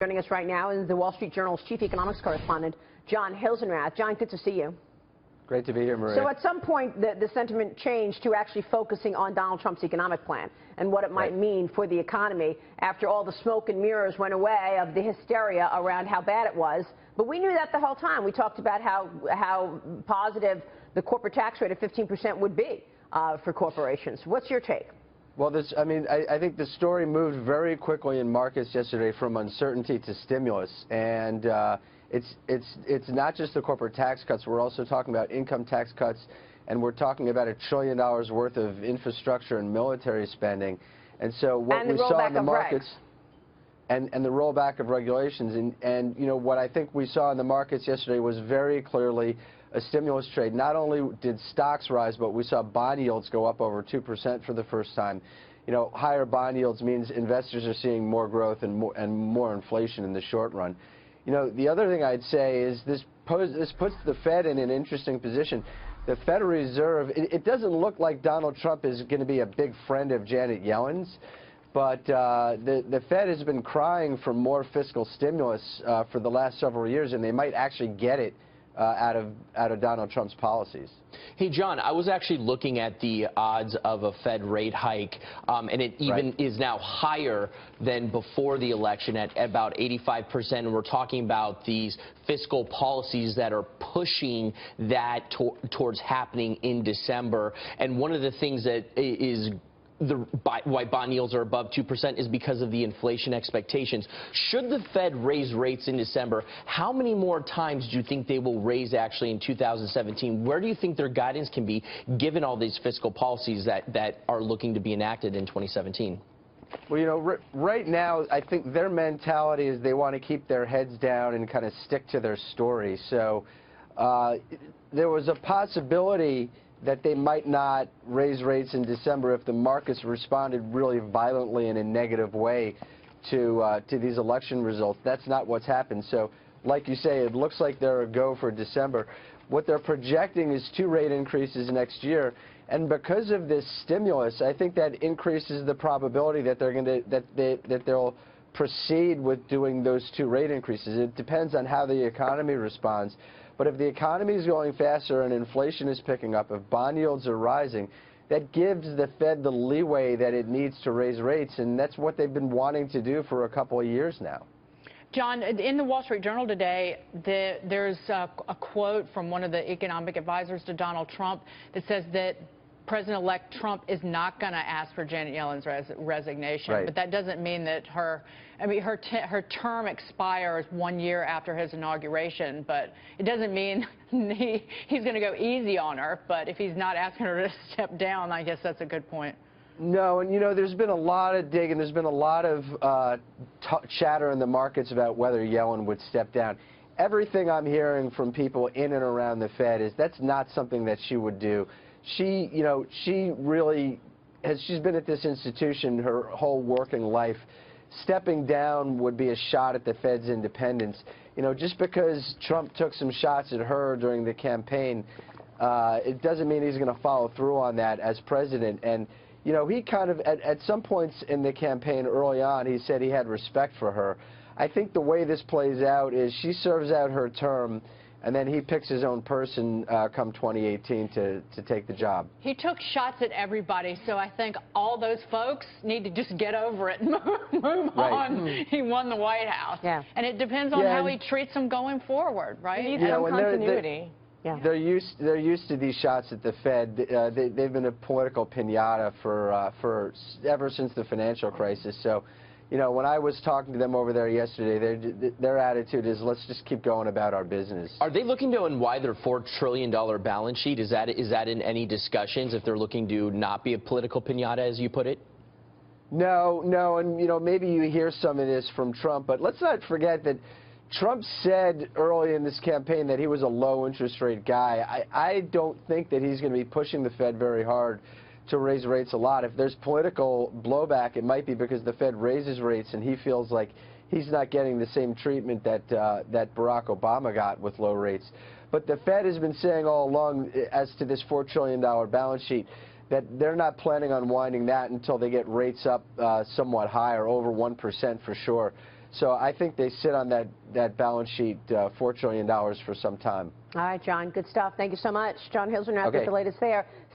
Joining us right now is the Wall Street Journal's chief economics correspondent, John Hilsenrath. John, good to see you. Great to be here, Maria. So at some point, the sentiment changed to actually focusing on Donald Trump's economic plan and what it might mean for the economy after all the smoke and mirrors went away of the hysteria around how bad it was. But we knew that the whole time. We talked about how positive the corporate tax rate of 15% would be for corporations. What's your take? Well, I think the story moved very quickly in markets yesterday from uncertainty to stimulus, and it's not just the corporate tax cuts. We're also talking about income tax cuts, and we're talking about $1 trillion worth of infrastructure and military spending. And so what we saw in the markets, and the rollback of regulations, and you know what I think we saw in the markets yesterday was very clearly a stimulus trade. Not only did stocks rise, but we saw bond yields go up over 2% for the first time. You know, higher bond yields means investors are seeing more growth and more inflation in the short run. You know, the other thing I'd say is this puts the Fed in an interesting position. The Federal Reserve, it doesn't look like Donald Trump is going to be a big friend of Janet Yellen's, but the Fed has been crying for more fiscal stimulus for the last several years, and they might actually get it out of Donald Trump's policies. Hey, John, I was actually looking at the odds of a Fed rate hike, and it even is now higher than before the election at about 85%. And we're talking about these fiscal policies that are pushing that towards happening in December. And one of the things that is why bond yields are above 2% is because of the inflation expectations. Should the Fed raise rates in December, how many more times do you think they will raise actually in 2017? Where do you think their guidance can be given all these fiscal policies that are looking to be enacted in 2017? Well, you know, right now, I think their mentality is they want to keep their heads down and kind of stick to their story. So there was a possibility that they might not raise rates in December if the markets responded really violently in a negative way to these election results. That's not what's happened. So, like you say, it looks like they're a go for December. What they're projecting is 2 rate increases next year, and because of this stimulus, I think that increases the probability that they'll proceed with doing those 2 rate increases. It depends on how the economy responds. But if the economy is going faster and inflation is picking up, if bond yields are rising, that gives the Fed the leeway that it needs to raise rates, and that's what they've been wanting to do for a couple of years now. John, in the Wall Street Journal today, there's a quote from one of the economic advisors to Donald Trump that says that President-elect Trump is not going to ask for Janet Yellen's resignation. Right. But that doesn't mean that her term expires 1 year after his inauguration. But it doesn't mean he's going to go easy on her. But if he's not asking her to step down, I guess that's a good point. No, and you know, there's been a lot of digging. There's been a lot of chatter in the markets about whether Yellen would step down. Everything I'm hearing from people in and around the Fed is that's not something that she would do. She, you know, she's been at this institution her whole working life. Stepping down would be a shot at the Fed's independence. You know, just because Trump took some shots at her during the campaign, it doesn't mean he's going to follow through on that as president. And, you know, he kind of, at some points in the campaign early on, he said he had respect for her. I think the way this plays out is she serves out her term, and then he picks his own person come 2018 to take the job. He took shots at everybody, so I think all those folks need to just get over it and move on. He won the White House. Yeah. And it depends on how he treats them going forward, right? He needs some continuity. They're used to these shots at the Fed. They've been a political piñata for ever since the financial crisis. So, you know, when I was talking to them over there yesterday, their attitude is, let's just keep going about our business. Are they looking to unwind their $4 trillion balance sheet? Is that in any discussions if they're looking to not be a political piñata, as you put it? No, and, you know, maybe you hear some of this from Trump, but let's not forget that Trump said early in this campaign that he was a low interest rate guy. I don't think that he's going to be pushing the Fed very hard to raise rates a lot. If there's political blowback, it might be because the Fed raises rates and he feels like he's not getting the same treatment that Barack Obama got with low rates. But the Fed has been saying all along, as to this $4 trillion balance sheet, that they're not planning on winding that until they get rates up somewhat higher, over 1% for sure. So I think they sit on that balance sheet $4 trillion for some time. All right, John, good stuff. Thank you so much. John Hilsenrath Okay. with the latest there.